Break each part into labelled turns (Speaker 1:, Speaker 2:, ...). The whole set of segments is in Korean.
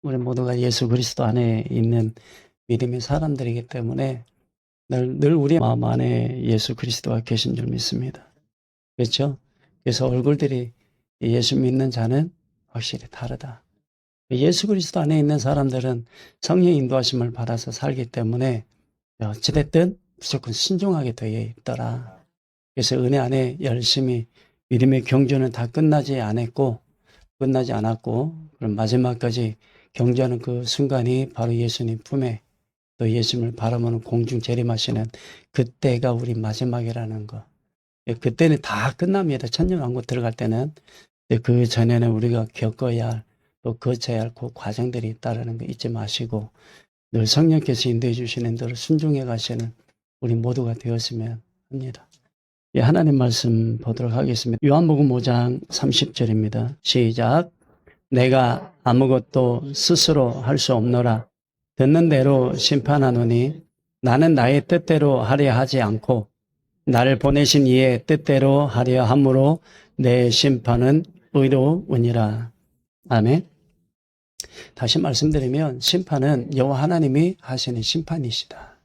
Speaker 1: 우리 모두가 예수 그리스도 안에 있는 믿음의 사람들이기 때문에 늘 우리 마음 안에 예수 그리스도가 계신 줄 믿습니다. 그렇죠? 그래서 얼굴들이 예수 믿는 자는 확실히 다르다. 예수 그리스도 안에 있는 사람들은 성령 인도하심을 받아서 살기 때문에 어찌됐든 무조건 신중하게 되어 있더라. 그래서 은혜 안에 열심히 믿음의 경주는 다 끝나지 않았고 그럼 마지막까지 경주하는 그 순간이 바로 예수님 품에 또 예수님을 바라보는 공중 재림하시는 그때가 우리 마지막이라는 거. 그때는 다 끝납니다. 천년왕국 들어갈 때는. 그 전에는 우리가 겪어야 할 또 거쳐야 할 그 과정들이 있다는 거 잊지 마시고 늘 성령께서 인도해 주시는 대로 순종해 가시는 우리 모두가 되었으면 합니다. 하나님 말씀 보도록 하겠습니다. 요한복음 5장 30절입니다. 시작. 내가 아무것도 스스로 할 수 없노라. 듣는 대로 심판하노니 나는 나의 뜻대로 하려 하지 않고 나를 보내신 이의 뜻대로 하려 함으로 내 심판은 의로우니라. 아멘. 다시 말씀드리면 심판은 여호와 하나님이 하시는 심판이시다.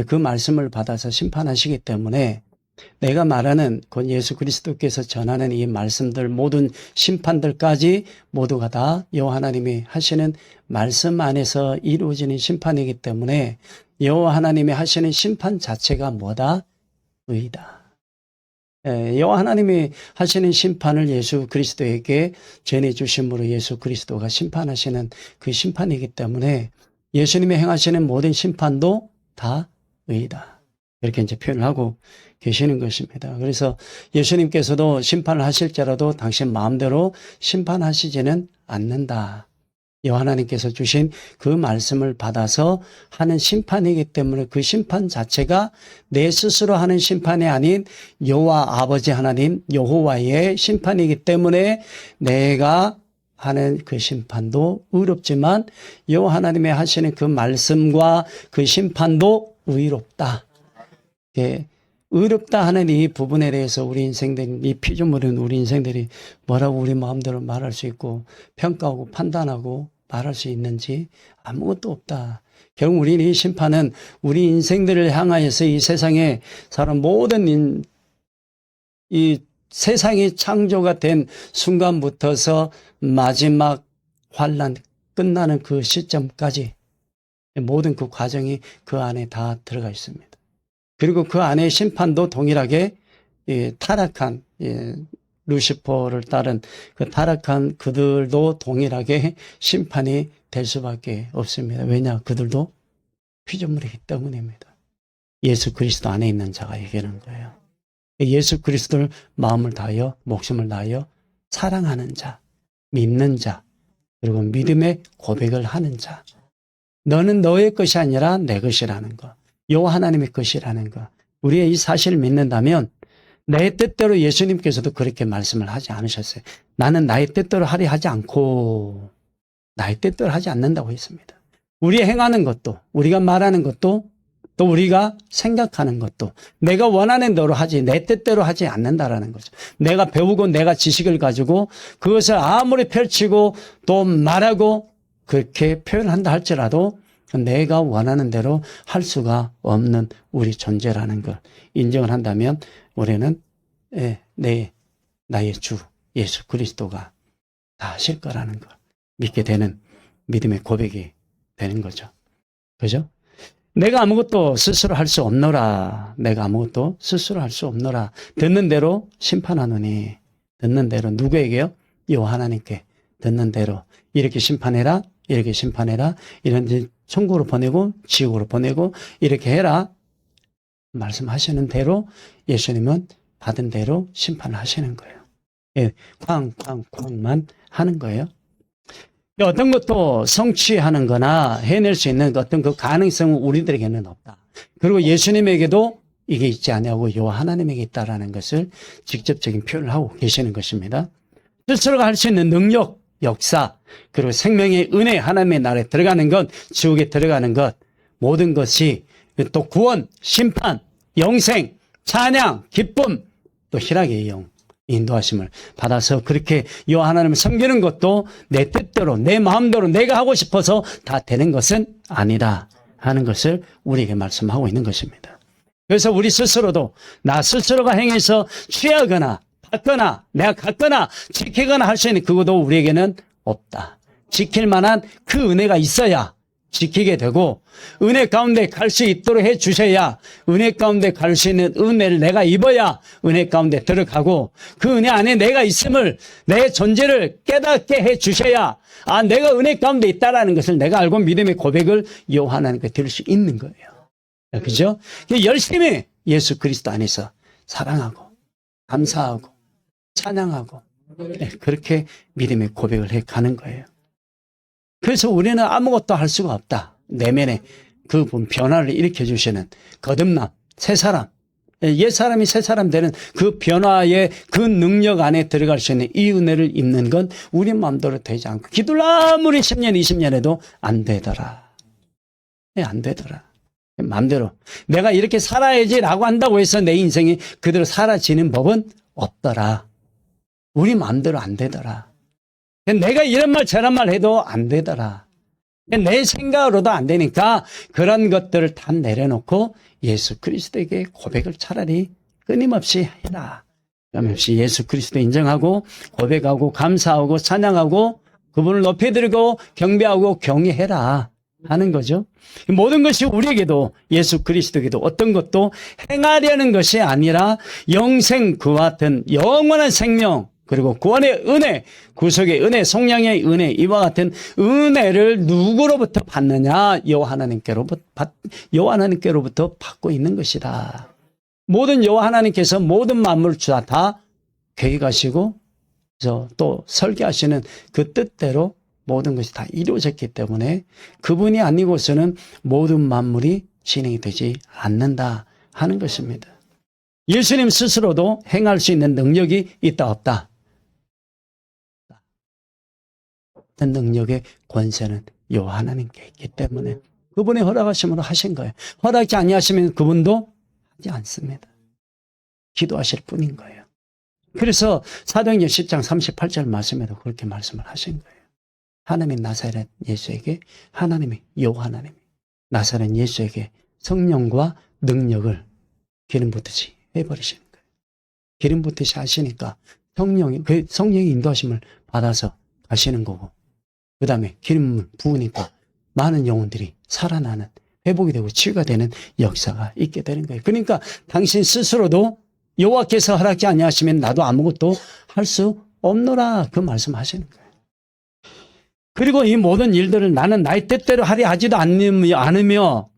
Speaker 1: 그 말씀을 받아서 심판하시기 때문에 내가 말하는 곧 예수 그리스도께서 전하는 이 말씀들 모든 심판들까지 모두가 다 여호와 하나님이 하시는 말씀 안에서 이루어지는 심판이기 때문에 여호와 하나님이 하시는 심판 자체가 뭐다? 의다. 여호와 하나님이 하시는 심판을 예수 그리스도에게 전해주심으로 예수 그리스도가 심판하시는 그 심판이기 때문에 예수님이 행하시는 모든 심판도 다 의다. 이렇게 이제 표현을 하고 계시는 것입니다. 그래서 예수님께서도 심판을 하실지라도 당신 마음대로 심판하시지는 않는다. 여호와 하나님께서 주신 그 말씀을 받아서 하는 심판이기 때문에 그 심판 자체가 내 스스로 하는 심판이 아닌 여호와 아버지 하나님 여호와의 심판이기 때문에 내가 하는 그 심판도 의롭지만 여호와 하나님의 하시는 그 말씀과 그 심판도 의롭다. 의롭다 하는 이 부분에 대해서 우리 인생들이, 이 피조물은 우리 인생들이 뭐라고 우리 마음대로 말할 수 있고 평가하고 판단하고 말할 수 있는지 아무것도 없다. 결국 우리는 이 심판은 우리 인생들을 향하여서 이 세상에 사람 모든 이 세상이 창조가 된 순간부터서 마지막 환란 끝나는 그 시점까지 모든 그 과정이 그 안에 다 들어가 있습니다. 그리고 그 안에 심판도 동일하게 타락한 루시퍼를 따른 그 타락한 그들도 동일하게 심판이 될 수밖에 없습니다. 왜냐? 그들도 피조물이기 때문입니다. 예수 그리스도 안에 있는 자가 얘기하는 거예요. 예수 그리스도를 마음을 다하여 목숨을 다하여 사랑하는 자, 믿는 자, 그리고 믿음의 고백을 하는 자. 너는 너의 것이 아니라 내 것이라는 것. 여호와 하나님의 것이라는 것. 우리의 이 사실을 믿는다면 내 뜻대로 예수님께서도 그렇게 말씀을 하지 않으셨어요. 나는 나의 뜻대로 하려 하지 않고 나의 뜻대로 하지 않는다고 했습니다. 우리 행하는 것도 우리가 말하는 것도 또 우리가 생각하는 것도 내가 원하는 대로 하지 내 뜻대로 하지 않는다라는 거죠. 내가 배우고 내가 지식을 가지고 그것을 아무리 펼치고 또 말하고 그렇게 표현한다 할지라도 내가 원하는 대로 할 수가 없는 우리 존재라는 걸 인정을 한다면 우리는 나의 주 예수 그리스도가 다 하실 거라는 걸 믿게 되는 믿음의 고백이 되는 거죠. 그죠? 내가 아무것도 스스로 할 수 없노라. 내가 아무것도 스스로 할 수 없노라. 듣는 대로 심판하노니. 듣는 대로 누구에게요? 여호와 하나님께 듣는 대로 이렇게 심판해라. 이렇게 심판해라. 이런 천국으로 보내고 지옥으로 보내고 이렇게 해라. 말씀하시는 대로 예수님은 받은 대로 심판을 하시는 거예요. 쾅쾅쾅만 하는 거예요. 어떤 것도 성취하는 거나 해낼 수 있는 어떤 그 가능성은 우리들에게는 없다. 그리고 예수님에게도 이게 있지 않냐고 여호와 하나님에게 있다라는 것을 직접적인 표현을 하고 계시는 것입니다. 스스로 할 수 있는 능력, 역사, 그리고 생명의 은혜, 하나님의 나라에 들어가는 것, 지옥에 들어가는 것, 모든 것이 또 구원, 심판, 영생, 찬양, 기쁨, 또 희락의 영, 인도하심을 받아서 그렇게 여호와 하나님을 섬기는 것도 내 뜻대로 내 마음대로 내가 하고 싶어서 다 되는 것은 아니다 하는 것을 우리에게 말씀하고 있는 것입니다. 그래서 우리 스스로도 나 스스로가 행해서 취하거나 받거나 내가 갖거나 지키거나 할 수 있는 그것도 우리에게는 없다. 지킬 만한 그 은혜가 있어야 지키게 되고 은혜 가운데 갈 수 있도록 해 주셔야 은혜 가운데 갈 수 있는 은혜를 내가 입어야 은혜 가운데 들어가고 그 은혜 안에 내가 있음을 내 존재를 깨닫게 해 주셔야 아 내가 은혜 가운데 있다라는 것을 내가 알고 믿음의 고백을 여호와 하나님께 드릴 수 있는 거예요. 그죠? 열심히 예수 그리스도 안에서 사랑하고 감사하고 찬양하고 그렇게 믿음의 고백을 해 가는 거예요. 그래서 우리는 아무것도 할 수가 없다. 내면에 그 변화를 일으켜주시는 거듭남, 새 사람, 옛 사람이 새 사람 되는 그 변화의 그 능력 안에 들어갈 수 있는 이 은혜를 입는 건 우리 마음대로 되지 않고 기도를 아무리 10년, 20년 해도 안 되더라. 안 되더라. 마음대로 내가 이렇게 살아야지라고 한다고 해서 내 인생이 그대로 사라지는 법은 없더라. 우리 마음대로 안 되더라. 내가 이런 말 저런 말 해도 안 되더라. 내 생각으로도 안 되니까 그런 것들을 다 내려놓고 예수 그리스도에게 고백을 차라리 끊임없이 해라. 끊임없이 예수 그리스도 인정하고 고백하고 감사하고 찬양하고 그분을 높여드리고 경배하고 경외해라 하는 거죠. 모든 것이 우리에게도 예수 그리스도에게도 어떤 것도 행하려는 것이 아니라 영생 그와 같은 영원한 생명 그리고 구원의 은혜, 구속의 은혜, 성령의 은혜, 이와 같은 은혜를 누구로부터 받느냐? 여호와 하나님께로부터 받고 있는 것이다. 모든 여호와 하나님께서 모든 만물을 다 계획하시고 또 설계하시는 그 뜻대로 모든 것이 다 이루어졌기 때문에 그분이 아니고서는 모든 만물이 진행이 되지 않는다 하는 것입니다. 예수님 스스로도 행할 수 있는 능력이 있다 없다. 능력의 권세는 여호와 하나님께 있기 때문에 그분의 허락하심으로 하신 거예요. 허락하지 아니하시면 그분도 하지 않습니다. 기도하실 뿐인 거예요. 그래서 사도행전 10장 38절 말씀에도 그렇게 말씀을 하신 거예요. 하나님이 나사렛 예수에게 하나님이 여호와 하나님이 나사렛 예수에게 성령과 능력을 기름 붓듯이 해버리시는 거예요. 기름 붓듯이 하시니까 성령의 인도하심을 받아서 가시는 거고 그 다음에 기름을 부으니까 많은 영혼들이 살아나는 회복이 되고 치유가 되는 역사가 있게 되는 거예요. 그러니까 당신 스스로도 여호와께서 허락지 아니하시면 나도 아무것도 할 수 없노라 그 말씀하시는 거예요. 그리고 이 모든 일들을 나는 나의 뜻대로 하려 하지도 않으며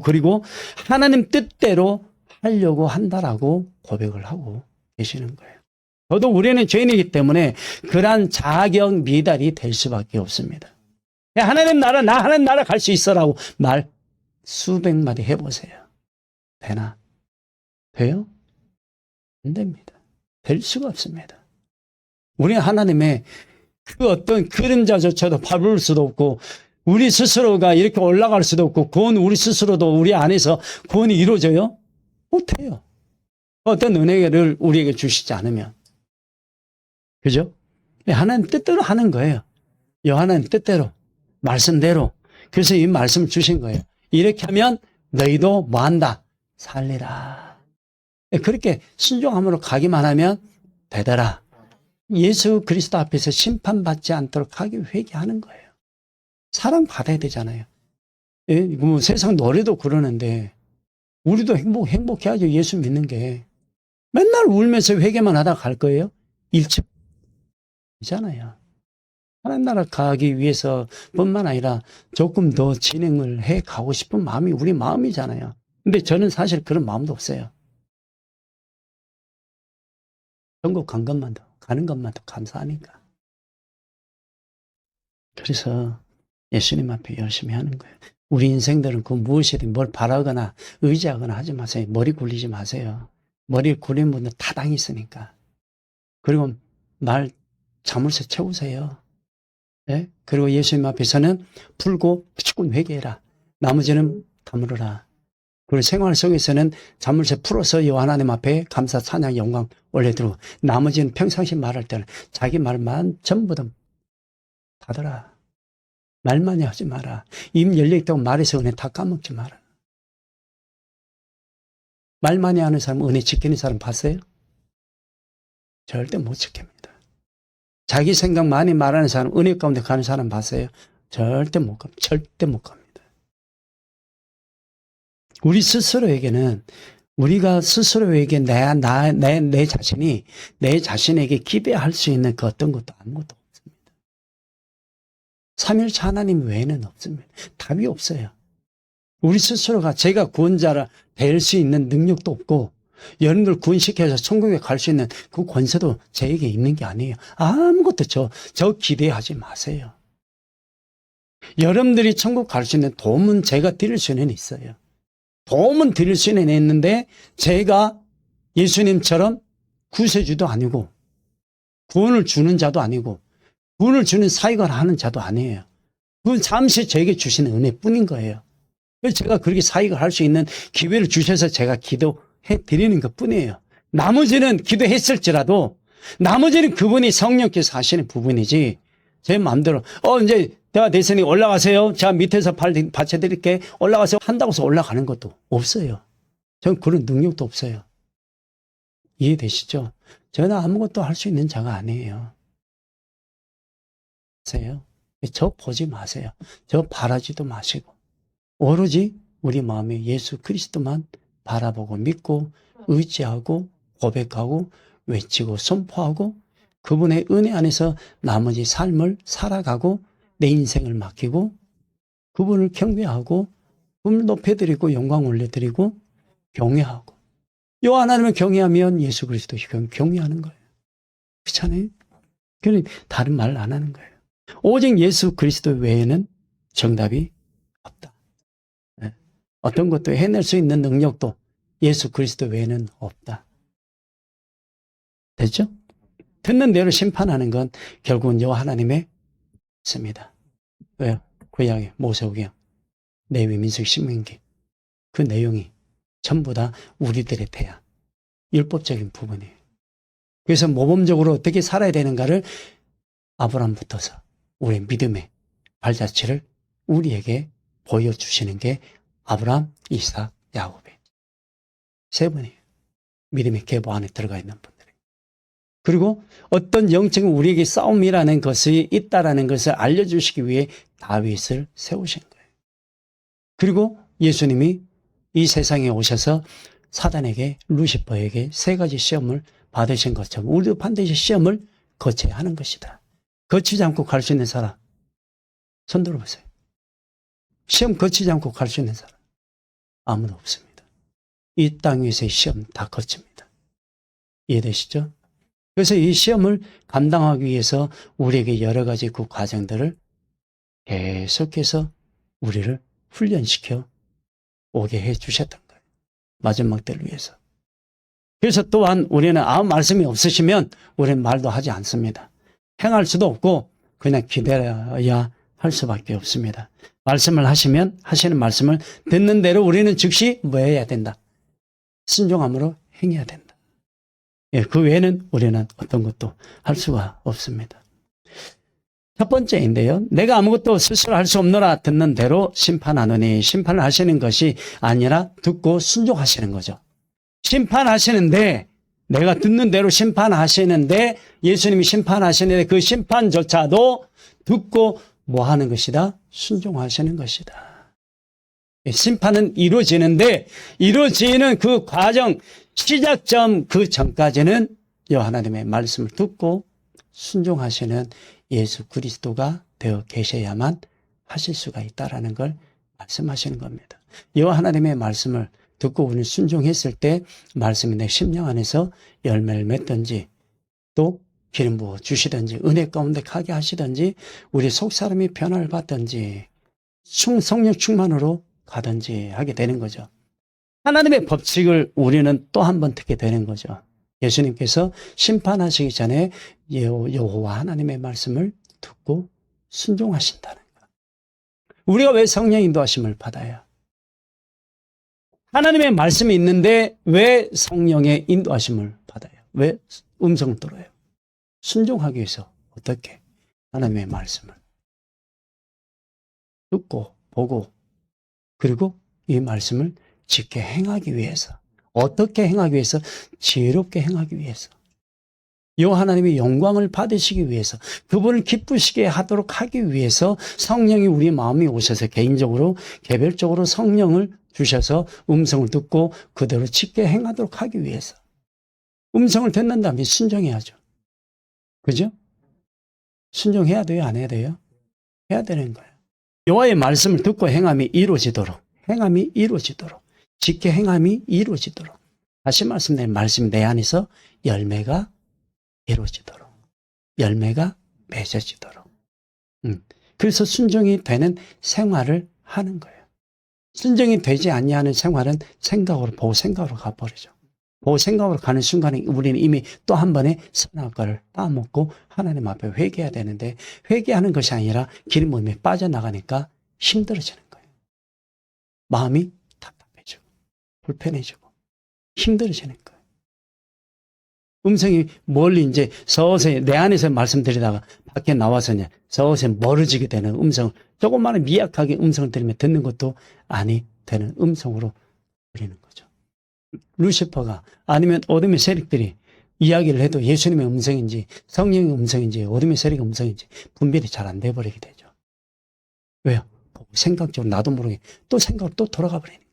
Speaker 1: 그리고 하나님 뜻대로 하려고 한다라고 고백을 하고 계시는 거예요. 저도 우리는 죄인이기 때문에 그러한 자격 미달이 될 수밖에 없습니다. 하나님 나라 나 하나님 나라 갈 수 있어라고 말 수백 마디 해보세요. 되나? 돼요? 안 됩니다. 될 수가 없습니다. 우리 하나님의 그 어떤 그림자조차도 밟을 수도 없고 우리 스스로가 이렇게 올라갈 수도 없고 구원 우리 스스로도 우리 안에서 구원이 이루어져요? 못해요. 어떤 은혜를 우리에게 주시지 않으면. 그죠? 하나님 뜻대로 하는 거예요. 하나님 뜻대로, 말씀대로. 그래서 이 말씀을 주신 거예요. 이렇게 하면 너희도 뭐 한다? 살리라. 그렇게 순종함으로 가기만 하면 되더라. 예수 그리스도 앞에서 심판받지 않도록 하기 회개하는 거예요. 사랑받아야 되잖아요. 뭐 세상 노래도 그러는데 우리도 행복해야죠. 예수 믿는 게. 맨날 울면서 회개만 하다가 갈 거예요? 일찍 이잖아요. 하나님 나라 가기 위해서 뿐만 아니라 조금 더 진행을 해 가고 싶은 마음이 우리 마음이잖아요. 근데 저는 사실 그런 마음도 없어요. 천국 가는 것만도 감사하니까. 그래서 예수님 앞에 열심히 하는 거예요. 우리 인생들은 그 무엇이든 뭘 바라거나 의지하거나 하지 마세요. 머리 굴리지 마세요. 머리 굴리는 분들 타당이 있으니까. 그리고 말 자물쇠 채우세요. 네? 그리고 예수님 앞에서는 풀고 무조건 회개해라. 나머지는 다물어라. 그리고 생활 속에서는 자물쇠 풀어서 여호와 하나님 앞에 감사 찬양 영광 올려드리고 나머지는 평상시 말할 때는 자기 말만 전부 다 닫아라. 말 많이 하지 마라. 입 열려있다고 말해서 은혜 다 까먹지 마라. 말 많이 하는 사람 은혜 지키는 사람 봤어요? 절대 못 지킵니다. 자기 생각 많이 말하는 사람 은혜 가운데 가는 사람 봤어요? 절대 못 갑니다. 절대 못 갑니다. 우리 스스로에게는 우리가 스스로에게 내 자신이 내 자신에게 기대할 수 있는 그 어떤 것도 아무것도 없습니다. 삼일차 하나님 외에는 없습니다. 답이 없어요. 우리 스스로가 제가 구원자라 될 수 있는 능력도 없고 여러분들 구원시켜서 천국에 갈 수 있는 그 권세도 저에게 있는 게 아니에요. 아무것도 저 기대하지 마세요. 여러분들이 천국 갈 수 있는 도움은 제가 드릴 수는 있어요. 도움은 드릴 수는 있는데 제가 예수님처럼 구세주도 아니고 구원을 주는 자도 아니고 구원을 주는 사역을 하는 자도 아니에요. 그건 잠시 저에게 주시는 은혜뿐인 거예요. 그래서 제가 그렇게 사역을 할 수 있는 기회를 주셔서 제가 기도해 드리는 것뿐이에요. 나머지는 기도했을지라도 나머지는 그분이 성령께서 하시는 부분이지 제 마음대로 이제 내가 대선이 올라가세요. 제가 밑에서 받쳐드릴게. 올라가세요. 한다고 해서 올라가는 것도 없어요. 저는 그런 능력도 없어요. 이해되시죠? 저는 아무것도 할 수 있는 자가 아니에요. 저 보지 마세요. 저 바라지도 마시고 오로지 우리 마음에 예수 그리스도만 바라보고 믿고 의지하고 고백하고 외치고 선포하고 그분의 은혜 안에서 나머지 삶을 살아가고 내 인생을 맡기고 그분을 경배하고 그분을 높여드리고 영광 올려드리고 경외하고 여호와 하나님을 경외하면 예수 그리스도 경외하는 거예요. 그렇잖아요? 그러니 다른 말 안 하는 거예요. 오직 예수 그리스도 외에는 정답이 없다. 어떤 것도 해낼 수 있는 능력도 예수 그리스도 외에는 없다. 됐죠? 듣는 대로 심판하는 건 결국은 여호와 하나님의 있습니다. 왜요? 구약의 모세오경, 레위 민수기 신명기 그 내용이 전부 다 우리들의 태야. 율법적인 부분이에요. 그래서 모범적으로 어떻게 살아야 되는가를 아브라함부터서 우리의 믿음의 발자취를 우리에게 보여주시는 게 아브라함, 이삭, 야곱의 세 분이에요. 믿음의 계보 안에 들어가 있는 분들. 그리고 어떤 영적인 우리에게 싸움이라는 것이 있다라는 것을 알려주시기 위해 다윗을 세우신 거예요. 그리고 예수님이 이 세상에 오셔서 사단에게 루시퍼에게 세 가지 시험을 받으신 것처럼 우리도 반드시 시험을 거쳐야 하는 것이다. 거치지 않고 갈 수 있는 사람 손 들어보세요. 시험 거치지 않고 갈 수 있는 사람 아무도 없습니다. 이 땅 위에서의 시험 다 거칩니다. 이해되시죠? 그래서 이 시험을 감당하기 위해서 우리에게 여러 가지 그 과정들을 계속해서 우리를 훈련시켜 오게 해 주셨던 거예요. 마지막 때를 위해서. 그래서 또한 우리는 아무 말씀이 없으시면 우리는 말도 하지 않습니다. 행할 수도 없고 그냥 기다려야 할 수밖에 없습니다. 말씀을 하시면 하시는 말씀을 듣는 대로 우리는 즉시 뭐 해야 된다? 순종함으로 행해야 된다. 그 외에는 우리는 어떤 것도 할 수가 없습니다. 첫 번째인데요. 내가 아무것도 스스로 할 수 없노라 듣는 대로 심판하노니 심판을 하시는 것이 아니라 듣고 순종하시는 거죠. 심판하시는데 내가 듣는 대로 심판하시는데 예수님이 심판하시는데 그 심판조차도 듣고 뭐 하는 것이다? 순종하시는 것이다. 심판은 이루어지는데 이루어지는 그 과정 시작점 그 전까지는 여호와 하나님의 말씀을 듣고 순종하시는 예수 그리스도가 되어 계셔야만 하실 수가 있다라는 걸 말씀하시는 겁니다. 여호와 하나님의 말씀을 듣고 우리는 순종했을 때 말씀이 내 심령 안에서 열매를 맺든지 또 기름 부어 주시든지 은혜 가운데 가게 하시든지 우리 속사람이 변화를 받든지 성령 충만으로 가든지 하게 되는 거죠. 하나님의 법칙을 우리는 또 한 번 듣게 되는 거죠. 예수님께서 심판하시기 전에 여호와 하나님의 말씀을 듣고 순종하신다는 것. 우리가 왜 성령 인도하심을 받아요? 하나님의 말씀이 있는데 왜 성령의 인도하심을 받아요? 왜 음성을 들어요? 순종하기 위해서 어떻게 하나님의 말씀을 듣고 보고 그리고 이 말씀을 지켜 행하기 위해서 어떻게 행하기 위해서? 지혜롭게 행하기 위해서 여 하나님의 영광을 받으시기 위해서 그분을 기쁘시게 하도록 하기 위해서 성령이 우리 마음에 오셔서 개인적으로 개별적으로 성령을 주셔서 음성을 듣고 그대로 지켜 행하도록 하기 위해서 음성을 듣는다면 순종해야죠. 그죠? 순종해야 돼요? 안 해야 돼요? 해야 되는 거예요. 여호와의 말씀을 듣고 행함이 이루어지도록 지켜 행함이 이루어지도록 다시 말씀드린 말씀 내 안에서 열매가 이루어지도록 열매가 맺어지도록 그래서 순종이 되는 생활을 하는 거예요. 순종이 되지 아니하는 생활은 생각으로 보고 생각으로 가버리죠. 보고 생각으로 가는 순간에 우리는 이미 또 한 번의 선악과를 따먹고 하나님 앞에 회개해야 되는데 회개하는 것이 아니라 기름 부음에 빠져나가니까 힘들어지는 거예요. 마음이 답답해지고 불편해지고 힘들어지는 거예요. 음성이 멀리 이제 서서히 내 안에서 말씀드리다가 밖에 나와서 이제 서서히 멀어지게 되는 음성을 조금만 미약하게 음성을 들으면 듣는 것도 아니 되는 음성으로 들리는 거죠. 루시퍼가 아니면 어둠의 세력들이 이야기를 해도 예수님의 음성인지 성령의 음성인지 어둠의 세력의 음성인지 분별이 잘 안 돼버리게 되죠. 왜요? 생각적으로 나도 모르게 또 생각으로 또 돌아가 버리니까.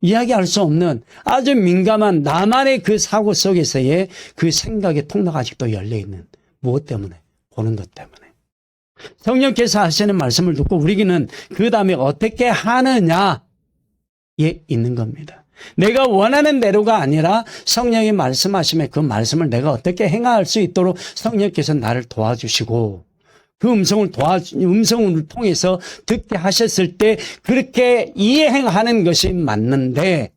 Speaker 1: 이야기할 수 없는 아주 민감한 나만의 그 사고 속에서의 그 생각의 통로가 아직도 열려있는 무엇 때문에? 보는 것 때문에. 성령께서 하시는 말씀을 듣고 우리는 그 다음에 어떻게 하느냐에 있는 겁니다. 내가 원하는 대로가 아니라 성령이 말씀하시면 그 말씀을 내가 어떻게 행할 수 있도록 성령께서 나를 도와주시고 그 음성을 통해서 듣게 하셨을 때 그렇게 이행하는 것이 맞는데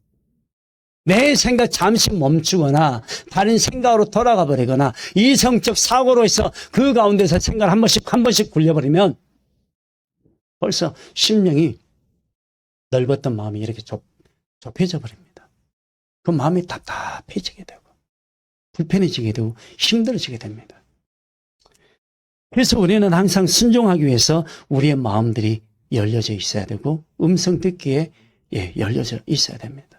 Speaker 1: 내 생각 잠시 멈추거나 다른 생각으로 돌아가 버리거나 이성적 사고로 해서 그 가운데서 생각을 한 번씩 굴려버리면 벌써 심령이 넓었던 마음이 이렇게 좁혀져 버립니다. 그 마음이 답답해지게 되고 불편해지게 되고 힘들어지게 됩니다. 그래서 우리는 항상 순종하기 위해서 우리의 마음들이 열려져 있어야 되고 음성 듣기에 열려져 있어야 됩니다.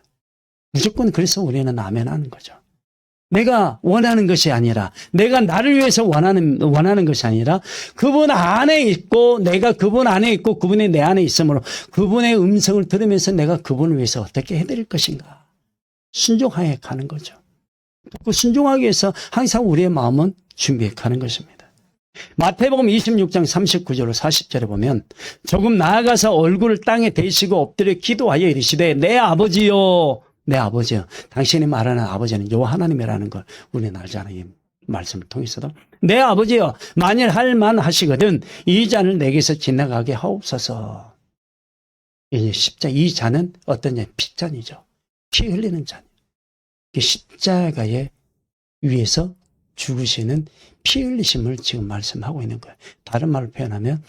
Speaker 1: 무조건 그래서 우리는 아멘 하는 거죠. 내가 원하는 것이 아니라 내가 나를 위해서 원하는 것이 아니라 그분 안에 있고 내가 그분 안에 있고 그분이 내 안에 있으므로 그분의 음성을 들으면서 내가 그분을 위해서 어떻게 해드릴 것인가 순종하여 가는 거죠. 그 순종하기 위해서 항상 우리의 마음은 준비해 가는 것입니다. 마태복음 26장 39절로 40절에 보면 조금 나아가서 얼굴을 땅에 대시고 엎드려 기도하여 이르시되 내 아버지요 당신이 말하는 아버지는 여호와 하나님이라는 걸 우리는 알잖아요. 이 말씀을 통해서도 내 아버지요 만일 할 만하시거든 이 잔을 내게서 지나가게 하옵소서. 이 십자가 이 잔은 어떤 잔? 피잔이죠. 피 흘리는 잔. 십자가에 위에서 죽으시는 피 흘리심을 지금 말씀하고 있는 거예요. 다른 말로 표현하면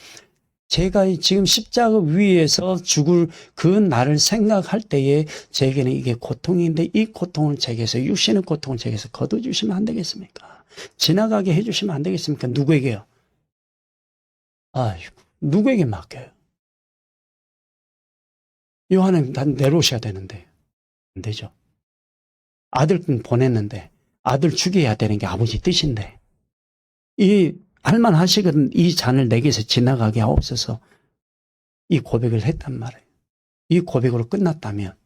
Speaker 1: 제가 지금 십자가 위에서 죽을 그 날을 생각할 때에 제게는 이게 고통인데 이 고통을 제게서 육신의 고통을 제게서 거둬주시면 안 되겠습니까? 지나가게 해주시면 안 되겠습니까? 누구에게요? 누구에게 맡겨요? 요한은 다 내려오셔야 되는데 안 되죠. 아들 보냈는데 아들 죽여야 되는 게 아버지 뜻인데 할만하시거든 이 잔을 내게서 지나가게 하옵소서 이 고백을 했단 말이에요. 이 고백으로 끝났다면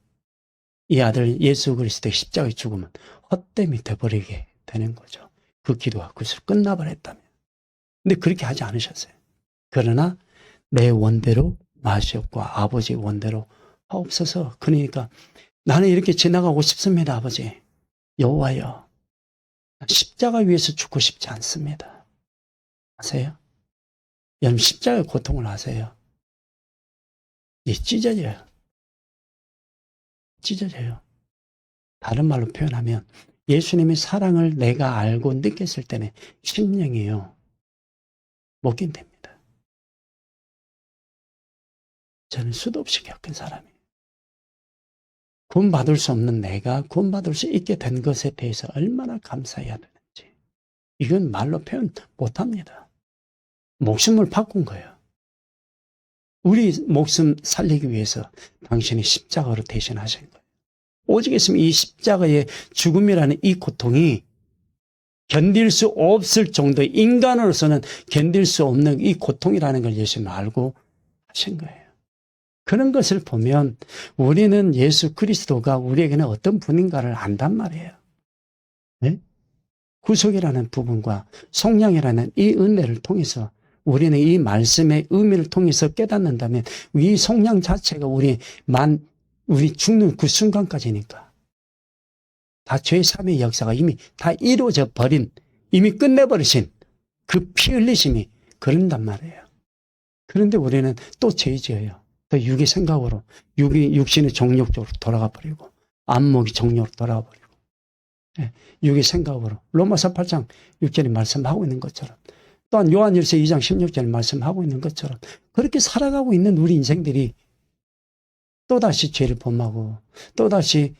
Speaker 1: 이 아들 예수 그리스도의 십자가의 죽음은 헛됨이 되어버리게 되는 거죠. 그 기도가 그것으로 끝나버렸다면. 근데 그렇게 하지 않으셨어요. 그러나 내 원대로 마시옵고 아버지의 원대로 하옵소서. 그러니까 나는 이렇게 지나가고 싶습니다. 아버지 여호와여 십자가 위에서 죽고 싶지 않습니다. 아세요? 여러분 십자가의 고통을 아세요? 찢어져요. 다른 말로 표현하면 예수님의 사랑을 내가 알고 느꼈을 때는 심령이에요. 못 견딥니다. 저는 수도 없이 겪은 사람이에요. 구원받을 수 없는 내가 구원받을 수 있게 된 것에 대해서 얼마나 감사해야 되는지 이건 말로 표현 못합니다. 목숨을 바꾼 거예요. 우리 목숨 살리기 위해서 당신이 십자가로 대신하신 거예요. 오직 있으면 이 십자가의 죽음이라는 이 고통이 견딜 수 없을 정도, 인간으로서는 견딜 수 없는 이 고통이라는 걸 예수님은 알고 하신 거예요. 그런 것을 보면 우리는 예수 그리스도가 우리에게는 어떤 분인가를 안단 말이에요. 네? 구속이라는 부분과 속량이라는 이 은혜를 통해서 우리는 이 말씀의 의미를 통해서 깨닫는다면 이 속량 자체가 우리 죽는 그 순간까지니까 다 죄사함의 역사가 이미 다 이루어져 버린, 이미 끝내버리신 그 피 흘리심이 그런단 말이에요. 그런데 우리는 또 죄 지어요. 또 육의 생각으로, 육신의 정욕적으로 돌아가 버리고, 안목이 정욕으로 돌아가 버리고, 육의 생각으로. 로마서 8장 6절에 말씀하고 있는 것처럼, 또한 요한일서 2장 16절에 말씀하고 있는 것처럼, 그렇게 살아가고 있는 우리 인생들이 또다시 죄를 범하고, 또다시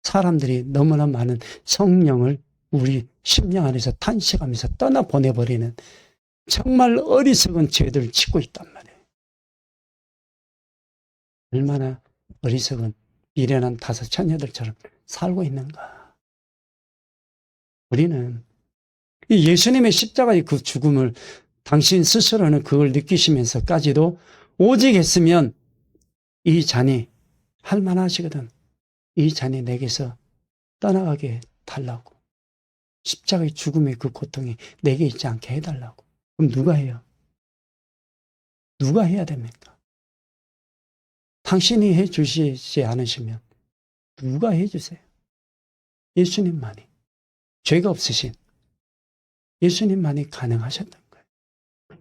Speaker 1: 사람들이 너무나 많은 성령을 우리 심령 안에서 탄식하면서 떠나보내버리는 정말 어리석은 죄들을 짓고 있단 말이에요. 얼마나 어리석은 미련한 다섯 처녀들처럼 살고 있는가. 우리는 이 예수님의 십자가의 그 죽음을 당신 스스로는 그걸 느끼시면서까지도 오직 했으면 이 잔이 할만하시거든. 이 잔이 내게서 떠나가게 달라고. 십자가의 죽음의 그 고통이 내게 있지 않게 해달라고. 그럼 누가 해요? 누가 해야 됩니까? 당신이 해주시지 않으시면 누가 해주세요? 예수님만이. 죄가 없으신 예수님만이 가능하셨던 거예요.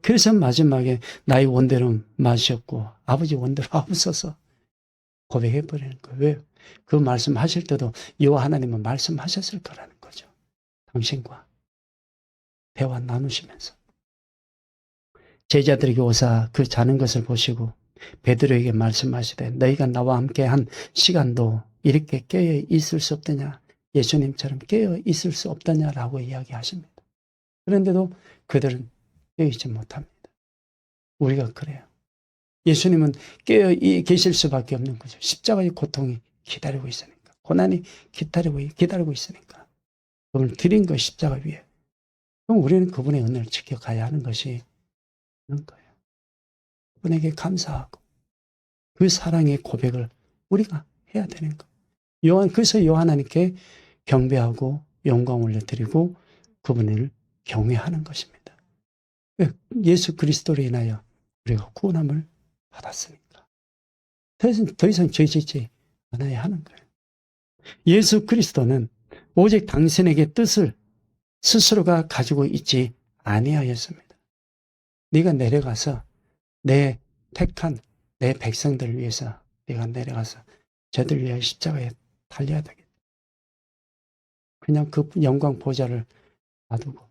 Speaker 1: 그래서 마지막에 나의 원대로 마셨고 아버지 원대로 하옵소서 고백해버리는 거예요. 왜요? 그 말씀하실 때도 여호와 하나님은 말씀하셨을 거라는 거죠. 당신과 대화 나누시면서. 제자들에게 오사 그 자는 것을 보시고 베드로에게 말씀하시되 너희가 나와 함께 한 시간도 이렇게 깨어 있을 수 없더냐. 예수님처럼 깨어 있을 수 없더냐라고 이야기하십니다. 그런데도 그들은 깨어 있지 못합니다. 우리가 그래요. 예수님은 깨어 계실 수밖에 없는 거죠. 십자가의 고통이 기다리고 있으니까. 고난이 기다리고 있으니까. 그걸 드린 거 십자가 위에. 그럼 우리는 그분의 은혜를 지켜가야 하는 것이 있는 거예요. 그분에게 감사하고 그 사랑의 고백을 우리가 해야 되는 거예요. 그래서 하나님께 경배하고 영광 올려드리고 그분을 경외하는 것입니다. 예수 그리스도로 인하여 우리가 구원함을 받았으니까. 더 이상 죄 짓지 않아야 하는 거예요. 예수 그리스도는 오직 당신에게 뜻을 스스로가 가지고 있지 아니하였습니다. 네가 내려가서 내 택한 내 백성들을 위해서 네가 내려가서 저들 위하여 십자가에 달려야 되겠다. 그냥 그 영광 보좌를 놔두고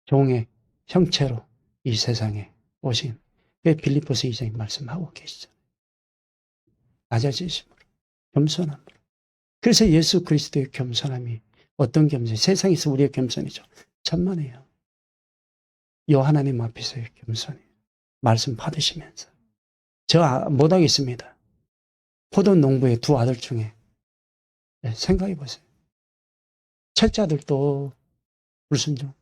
Speaker 1: 종의 형체로 이 세상에 오신 빌립보서 2장에 말씀하고 계시죠. 낮아지심으로, 겸손함으로. 그래서 예수 그리스도의 겸손함이 어떤 겸손이 세상에서 우리의 겸손이죠. 천만에요. 하나님 앞에서의 겸손이에요. 말씀 받으시면서. 저 못하겠습니다. 포도 농부의 두 아들 중에 생각해 보세요. 첫째 아들도 불순종,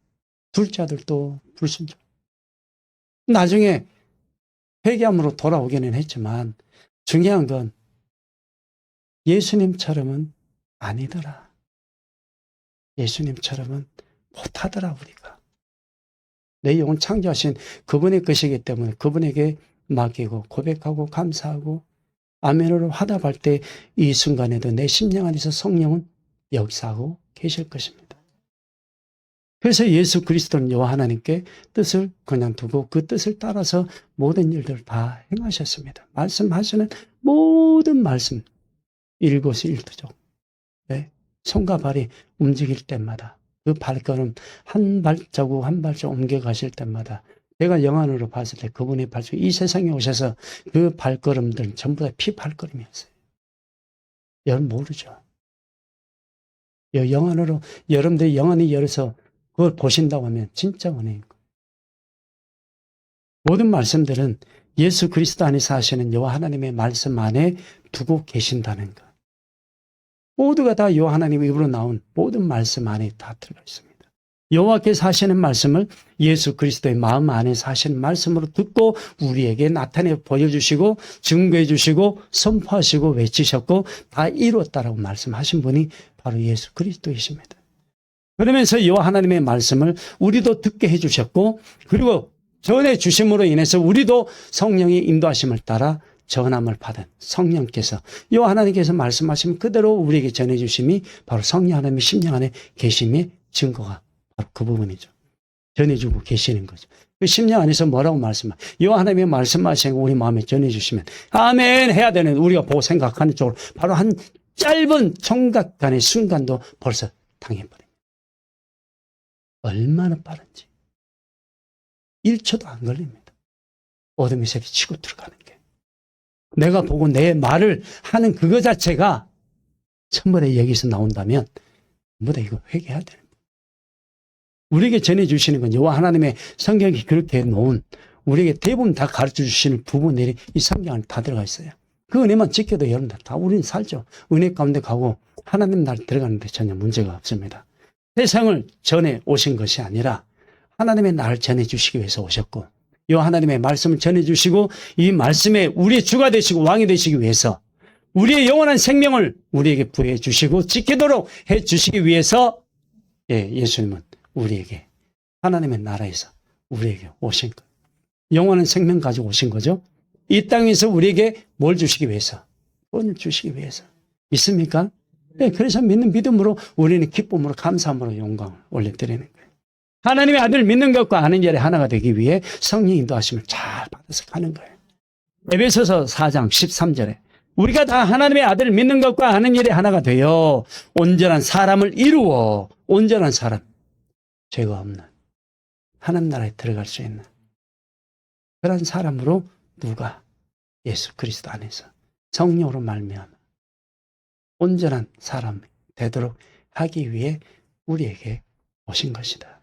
Speaker 1: 둘째 아들도 불순종. 나중에 회개함으로 돌아오기는 했지만 중요한 건 예수님처럼은 아니더라. 예수님처럼은 못하더라 우리가. 내 영혼 창조하신 그분의 것이기 때문에 그분에게 맡기고 고백하고 감사하고 아멘으로 화답할 때 이 순간에도 내 심령 안에서 성령은 역사하고 계실 것입니다. 그래서 예수 그리스도는 여호와 하나님께 뜻을 그냥 두고 그 뜻을 따라서 모든 일들을 다 행하셨습니다. 말씀하시는 모든 말씀 일거수일투족. 네? 손과 발이 움직일 때마다 그 발걸음 한 발자국 한 발자국 옮겨가실 때마다 내가 영안으로 봤을 때 그분의 발자국 이 세상에 오셔서 그 발걸음들은 전부 다 피 발걸음이었어요. 여러분 모르죠. 영안으로 여러분들이 영안이 열어서 그걸 보신다고 하면 진짜 은혜인 거예요. 모든 말씀들은 예수 그리스도 안에서 하시는 여호와 하나님의 말씀 안에 두고 계신다는 것. 모두가 다 여호와 하나님의 입으로 나온 모든 말씀 안에 다 들어가 있습니다. 여호와께서 하시는 말씀을 예수 그리스도의 마음 안에서 하시는 말씀으로 듣고 우리에게 나타내 보여주시고 증거해 주시고 선포하시고 외치셨고 다 이루었다라고 말씀하신 분이 바로 예수 그리스도이십니다. 그러면서 여호와 하나님의 말씀을 우리도 듣게 해주셨고 그리고 전해 주심으로 인해서 우리도 성령의 인도하심을 따라 전함을 받은 성령께서 여호와 하나님께서 말씀하시면 그대로 우리에게 전해 주심이 바로 성령 하나님의 심령 안에 계심의 증거가 바로 그 부분이죠. 전해주고 계시는 거죠. 그 심령 안에서 뭐라고 말씀하세요? 여호와 하나님의 말씀하시는 거 우리 마음에 전해주시면 아멘 해야 되는 우리가 보고 생각하는 쪽으로 바로 한 짧은 청각간의 순간도 벌써 당해버립니다. 얼마나 빠른지 1초도 안 걸립니다. 어둠의 색이 치고 들어가는 게. 내가 보고 내 말을 하는 그거 자체가 천번에 여기서 나온다면 전부 다 이거 회개해야 되는 거예요. 우리에게 전해주시는 건 여호와 하나님의 성경이 그렇게 놓은 우리에게 대부분 다 가르쳐 주시는 부분들이 이 성경 안에 다 들어가 있어요. 그 은혜만 지켜도 여러분들 다 우리는 살죠. 은혜 가운데 가고 하나님 날 들어가는데 전혀 문제가 없습니다. 세상을 전해 오신 것이 아니라 하나님의 나를 전해주시기 위해서 오셨고 여호와 하나님의 말씀을 전해주시고 이 말씀에 우리의 주가 되시고 왕이 되시기 위해서 우리의 영원한 생명을 우리에게 부여해 주시고 지키도록 해 주시기 위해서 예수님은 우리에게 하나님의 나라에서 우리에게 오신 거예요. 영원한 생명 가지고 오신 거죠. 이 땅에서 우리에게 뭘 주시기 위해서? 돈을 주시기 위해서. 믿습니까? 네, 그래서 믿는 믿음으로 우리는 기쁨으로 감사함으로 영광을 올려드리는 거예요. 하나님의 아들을 믿는 것과 아는 일에 하나가 되기 위해 성령 인도하심을 잘 받아서 가는 거예요. 에베소서 4장 13절에 우리가 다 하나님의 아들을 믿는 것과 아는 일에 하나가 되어 온전한 사람을 이루어 온전한 사람, 죄가 없는 하나님 나라에 들어갈 수 있는 그런 사람으로 누가 예수 그리스도 안에서 성령으로 말미암아 온전한 사람이 되도록 하기 위해 우리에게 오신 것이다.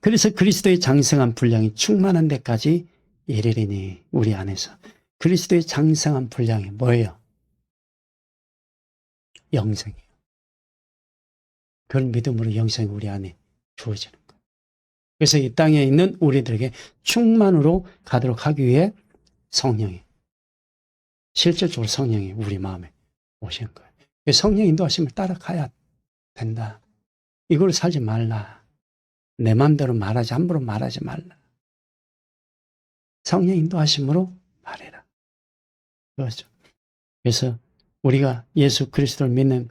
Speaker 1: 그래서 그리스도의 장성한 분량이 충만한 데까지 이르리니 우리 안에서 그리스도의 장성한 분량이 뭐예요? 영생이에요. 그런 믿음으로 영생이 우리 안에 주어지는 거예요. 그래서 이 땅에 있는 우리들에게 충만으로 가도록 하기 위해 성령이 실질적으로 성령이 우리 마음에 오신 거예요. 성령 인도하심을 따라가야 된다. 이걸 살지 말라. 내 마음대로 말하지 함부로 말하지 말라. 성령 인도하심으로 말해라. 그렇죠. 그래서 우리가 예수 그리스도를 믿는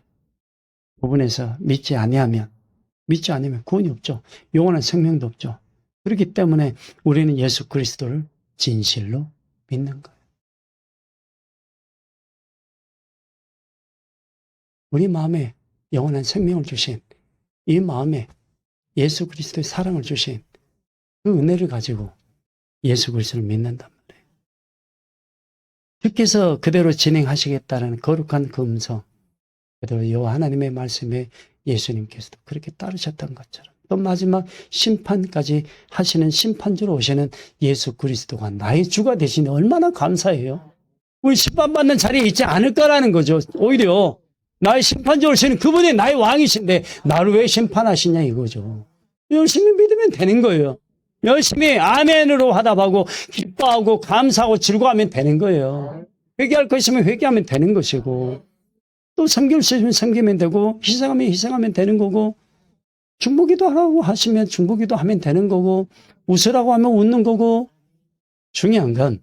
Speaker 1: 부분에서 믿지 아니하면 구원이 없죠. 영원한 생명도 없죠. 그렇기 때문에 우리는 예수 그리스도를 진실로 믿는 거예요. 우리 마음에 영원한 생명을 주신 이 마음에 예수 그리스도의 사랑을 주신 그 은혜를 가지고 예수 그리스도를 믿는단 말이에요. 주께서 그대로 진행하시겠다는 거룩한 그 음성, 그대로 여호와 하나님의 말씀에 예수님께서도 그렇게 따르셨던 것처럼 또 마지막 심판까지 하시는 심판주로 오시는 예수 그리스도가 나의 주가 되시니 얼마나 감사해요. 우리 심판받는 자리에 있지 않을 거라는 거죠. 오히려 나의 심판주 오시는 그분이 나의 왕이신데 나를 왜 심판하시냐 이거죠. 열심히 믿으면 되는 거예요. 열심히 아멘으로 화답하고 기뻐하고 감사하고 즐거워하면 되는 거예요. 회개할 것이면 회개하면 되는 것이고 또 섬길 수 있으면 섬기면 되고 희생하면 희생하면 되는 거고 중보기도 하라고 하시면 중보기도 하면 되는 거고 웃으라고 하면 웃는 거고 중요한 건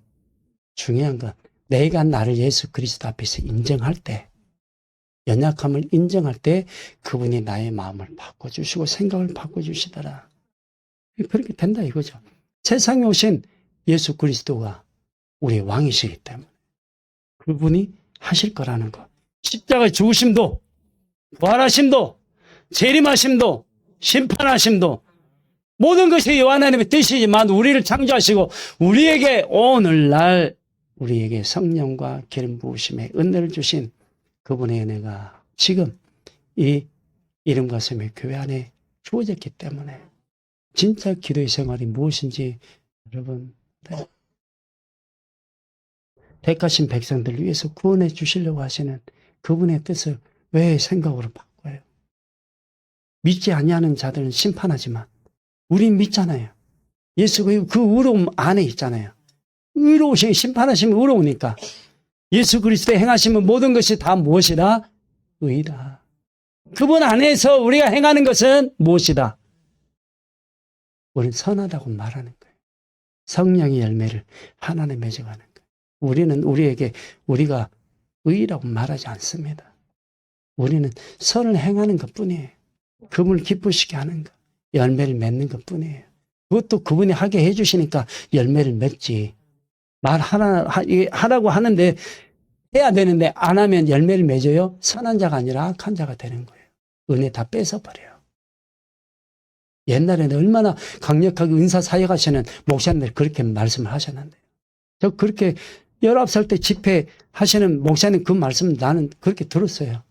Speaker 1: 내가 나를 예수 그리스도 앞에서 인정할 때 연약함을 인정할 때 그분이 나의 마음을 바꿔주시고 생각을 바꿔주시더라. 그렇게 된다 이거죠. 세상에 오신 예수 그리스도가 우리의 왕이시기 때문에 그분이 하실 거라는 것. 십자가의 죽으심도 부활하심도 재림하심도 심판하심도 모든 것이 여호와 하나님의 뜻이지만 우리를 창조하시고 우리에게 오늘날 우리에게 성령과 기름 부으심의 은혜를 주신 그분의 은혜가 지금 이 이름과 샘의 교회 안에 주어졌기 때문에 진짜 기도의 생활이 무엇인지 여러분 택하신 백성들 위해서 구원해 주시려고 하시는 그분의 뜻을 왜 생각으로 바꿔요? 믿지 아니하는 자들은 심판하지만 우린 믿잖아요. 예수가 그 의로움 안에 있잖아요. 의로우시니 심판하시면 의로우니까 예수 그리스도의 행하시면 모든 것이 다 무엇이다? 의다. 그분 안에서 우리가 행하는 것은 무엇이다? 우리는 선하다고 말하는 거예요. 성령의 열매를 하나님에 맺어가는 거예요. 우리는 우리에게 우리가 의라고 말하지 않습니다. 우리는 선을 행하는 것뿐이에요. 그분을 기쁘시게 하는 것, 열매를 맺는 것뿐이에요. 그것도 그분이 하게 해주시니까 열매를 맺지. 하라고 하는데 해야 되는데 안 하면 열매를 맺어요? 선한 자가 아니라 악한 자가 되는 거예요. 은혜 다 뺏어버려요. 옛날에는 얼마나 강력하게 은사 사역하시는 목사님들이 그렇게 말씀을 하셨는데요. 저 그렇게 19살 때 집회하시는 목사님 그 말씀 나는 그렇게 들었어요.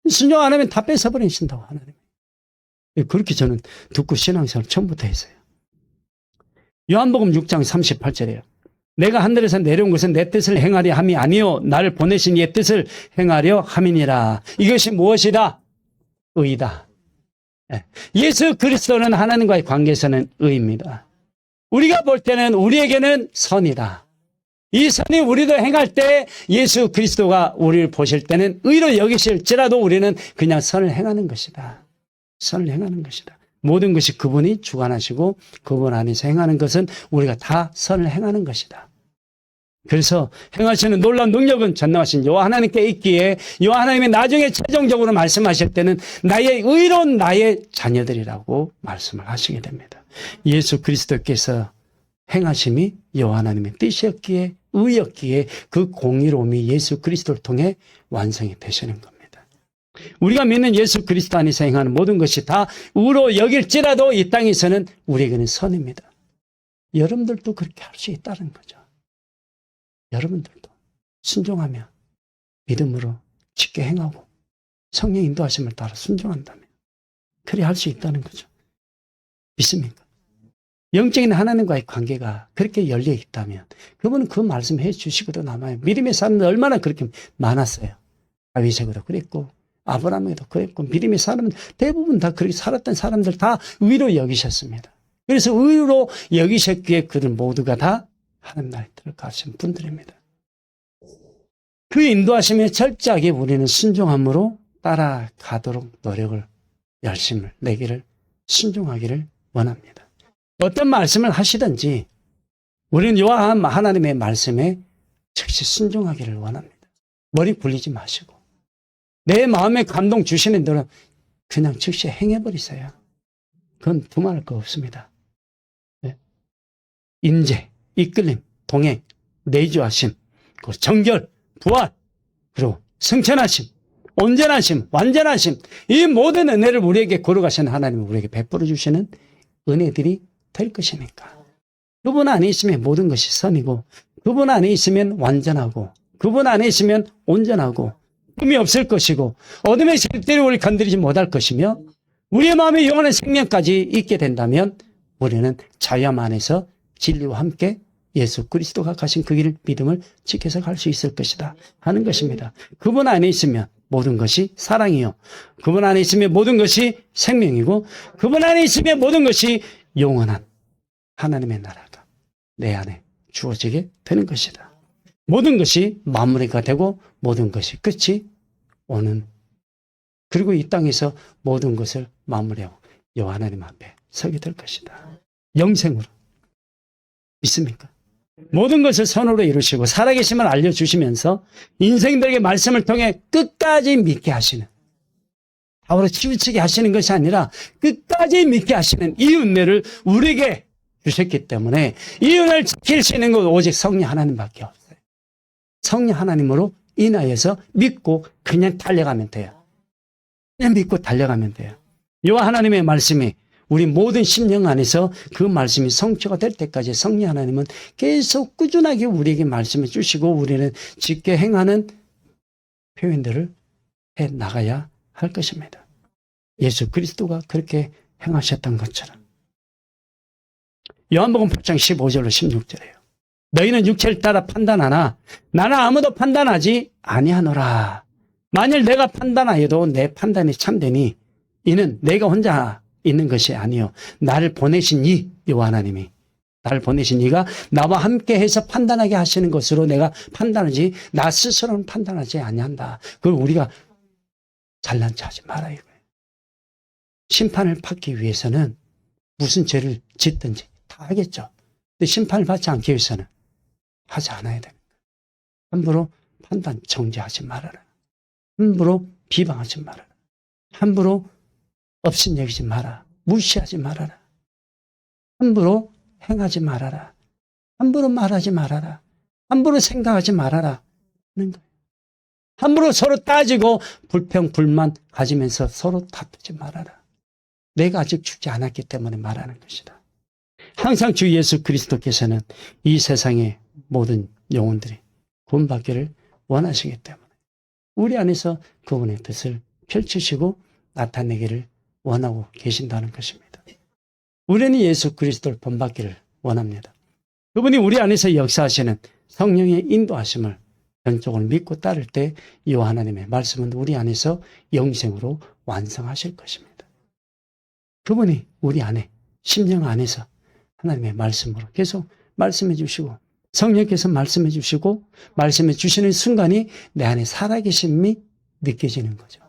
Speaker 1: 순종 안 하면 다 뺏어버리신다고 하나님. 그렇게 저는 듣고 신앙생활 처음부터 했어요. 요한복음 6장 38절이에요. 내가 하늘에서 내려온 것은 내 뜻을 행하려 함이 아니요 나를 보내신 이의 뜻을 행하려 함이니라. 이것이 무엇이다? 의다. 예수 그리스도는 하나님과의 관계에서는 의입니다. 우리가 볼 때는 우리에게는 선이다. 이 선이 우리도 행할 때 예수 그리스도가 우리를 보실 때는 의로 여기실지라도 우리는 그냥 선을 행하는 것이다. 선을 행하는 것이다. 모든 것이 그분이 주관하시고 그분 안에서 행하는 것은 우리가 다 선을 행하는 것이다. 그래서 행하시는 놀라운 능력은 전능하신 여호와 하나님께 있기에 여호와 하나님이 나중에 최종적으로 말씀하실 때는 나의 의로운 나의 자녀들이라고 말씀을 하시게 됩니다. 예수 그리스도께서 행하심이 여호와 하나님의 뜻이었기에 의였기에 그 공의로움이 예수 그리스도를 통해 완성이 되시는 겁니다. 우리가 믿는 예수 그리스도 안에서 행하는 모든 것이 다 의로 여길지라도 이 땅에서는 우리에게는 선입니다. 여러분들도 그렇게 할 수 있다는 거죠. 여러분들도 순종하며 믿음으로 쉽게 행하고 성령 인도하심을 따라 순종한다면 그리 할 수 있다는 거죠. 믿습니까? 영적인 하나님과의 관계가 그렇게 열려 있다면 그분은 그 말씀해 주시고도 남아요. 믿음의 사람들 얼마나 그렇게 많았어요. 다윗에게도 그랬고 아브라함에게도 그랬고 믿음의 사람은 대부분 다 그렇게 살았던 사람들 다 의로 여기셨습니다. 그래서 의로 여기셨기에 그들 모두가 다 하나님 나라에 들어가신 분들입니다. 그 인도하심에 철저하게 우리는 순종함으로 따라가도록 노력을 열심을 내기를 순종하기를 원합니다. 어떤 말씀을 하시든지 우리는 여호와 하나님의 말씀에 즉시 순종하기를 원합니다. 머리 굴리지 마시고 내 마음에 감동 주시는 대로 그냥 즉시 행해버리세요. 그건 두말할 거 없습니다. 네. 인재, 이끌림, 동행, 내주하심, 정결, 부활, 그리고 승천하심, 온전하심, 완전하심, 이 모든 은혜를 우리에게 걸어가시는 하나님이 우리에게 베풀어 주시는 은혜들이 될 것이니까. 그분 안에 있으면 모든 것이 선이고 그분 안에 있으면 완전하고 그분 안에 있으면 온전하고 흠이 없을 것이고 어둠의 세력들이 우리를 건드리지 못할 것이며 우리의 마음에 영원한 생명까지 있게 된다면 우리는 자유함 안에서 진리와 함께 예수 그리스도가 가신 그 길을 믿음을 지켜서 갈 수 있을 것이다 하는 것입니다. 그분 안에 있으면 모든 것이 사랑이요. 그분 안에 있으면 모든 것이 생명이고 그분 안에 있으면 모든 것이 영원한 하나님의 나라가 내 안에 주어지게 되는 것이다. 모든 것이 마무리가 되고 모든 것이 끝이 오는 그리고 이 땅에서 모든 것을 마무리하고 여호와 하나님 앞에 서게 될 것이다. 영생으로. 믿습니까? 모든 것을 선으로 이루시고 살아계심을 알려주시면서 인생들에게 말씀을 통해 끝까지 믿게 하시는 바로 치우치게 하시는 것이 아니라 끝까지 믿게 하시는 이 은혜를 우리에게 주셨기 때문에 이 은혜를 지킬 수 있는 건 오직 성령 하나님밖에 없어요. 성령 하나님으로 인하여서 믿고 그냥 달려가면 돼요. 그냥 믿고 달려가면 돼요. 여호와 하나님의 말씀이 우리 모든 심령 안에서 그 말씀이 성취가 될 때까지 성령 하나님은 계속 꾸준하게 우리에게 말씀해 주시고 우리는 짓게 행하는 표현들을 해 나가야 할 것입니다. 예수 그리스도가 그렇게 행하셨던 것처럼. 요한복음 8장 15절로 16절이에요. 너희는 육체를 따라 판단하나 나는 아무도 판단하지 아니하노라. 만일 내가 판단하여도 내 판단이 참되니 이는 내가 혼자 있는 것이 아니요 나를 보내신 이 여호와 하나님이 나를 보내신 이가 나와 함께 해서 판단하게 하시는 것으로 내가 판단하지 나 스스로는 판단하지 아니한다. 그걸 우리가 잘난 체 하지 말아야 해요. 심판을 받기 위해서는 무슨 죄를 짓든지 다 하겠죠. 근데 심판을 받지 않기 위해서는 하지 않아야 됩니다. 함부로 판단 정죄하지 말아라. 함부로 비방하지 말아라. 함부로 업신여기지 마라. 무시하지 말아라. 함부로 행하지 말아라. 함부로 말하지 말아라. 함부로 생각하지 말아라. 하는 거예요. 함부로 서로 따지고 불평, 불만 가지면서 서로 다투지 말아라. 내가 아직 죽지 않았기 때문에 말하는 것이다. 항상 주 예수 그리스도께서는 이 세상의 모든 영혼들이 구원받기를 원하시기 때문에 우리 안에서 그분의 뜻을 펼치시고 나타내기를 원하고 계신다는 것입니다. 우리는 예수 그리스도를 본받기를 원합니다. 그분이 우리 안에서 역사하시는 성령의 인도하심을 전적으로 믿고 따를 때 이 하나님의 말씀은 우리 안에서 영생으로 완성하실 것입니다. 그분이 우리 안에 심령 안에서 하나님의 말씀으로 계속 말씀해 주시고 성령께서 말씀해 주시고 말씀해 주시는 순간이 내 안에 살아계심이 느껴지는 거죠.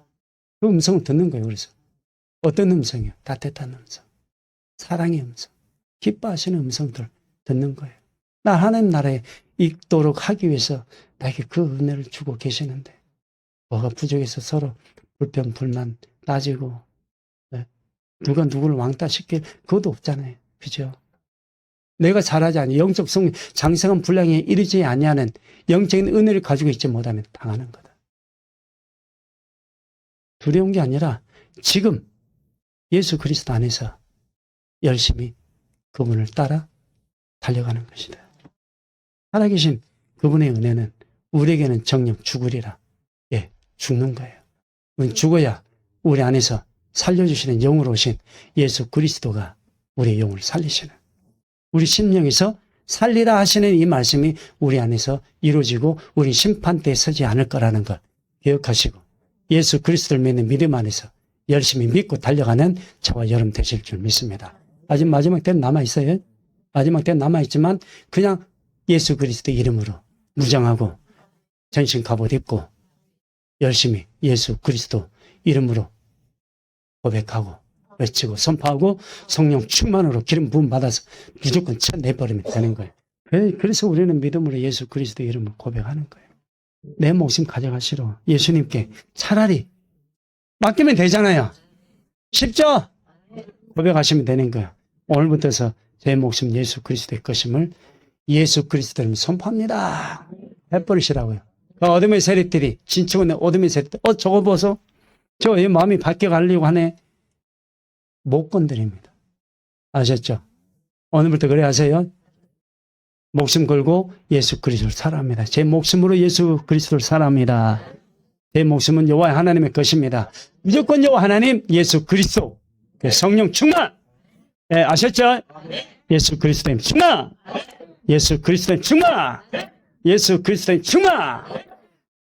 Speaker 1: 그 음성을 듣는 거예요. 그래서 어떤 음성이요? 따뜻한 음성, 사랑의 음성, 기뻐하시는 음성들 듣는 거예요. 나 하나님 나라에 있도록 하기 위해서 나에게 그 은혜를 주고 계시는데 뭐가 부족해서 서로 불평, 불만 따지고 누가 누구를 왕따시킬 그것도 없잖아요. 그죠? 내가 잘하지 않니 영적 성령 장성한 분량에 이르지 아니하는 영적인 은혜를 가지고 있지 못하면 당하는 거다. 두려운 게 아니라 지금 예수 그리스도 안에서 열심히 그분을 따라 달려가는 것이다. 살아계신 그분의 은혜는 우리에게는 정녕 죽으리라. 예, 죽는 거예요. 죽어야 우리 안에서 살려주시는 영으로 오신 예수 그리스도가 우리의 영을 살리시는 우리 심령에서 살리라 하시는 이 말씀이 우리 안에서 이루어지고 우리 심판대에 서지 않을 거라는 걸 기억하시고 예수 그리스도를 믿는 믿음 안에서 열심히 믿고 달려가는 저와 여러분 되실 줄 믿습니다. 아직 마지막 때는 남아있어요. 마지막 때는 남아있지만 그냥 예수 그리스도 이름으로 무장하고 전신 갑옷 입고 열심히 예수 그리스도 이름으로 고백하고 외치고 선포하고 성령 충만으로 기름 부음 받아서 무조건 쳐내버리면 되는 거예요. 그래서 우리는 믿음으로 예수 그리스도 이름을 고백하는 거예요. 내 목숨 가져가시러 예수님께 차라리 맡기면 되잖아요. 쉽죠? 고백하시면 되는 거예요. 오늘부터서 제 목숨 예수 그리스도의 것임을 예수 그리스도를 선포합니다. 해버리시라고요. 그 어둠의 세력들이 진치고 있는 어둠의 세력들 저거 보소. 저 이 마음이 바뀌어가려고 하네. 못 건드립니다. 아셨죠? 오늘부터 그래 하세요. 목숨 걸고 예수 그리스도를 사랑합니다. 제 목숨으로 예수 그리스도를 사랑합니다. 제 목숨은 여호와 하나님의 것입니다. 무조건 여호와 하나님 예수 그리스도 성령 충만. 네, 아셨죠? 예수 그리스도님 충만. 예수 그리스도님 충만. 예수 그리스도님 충만.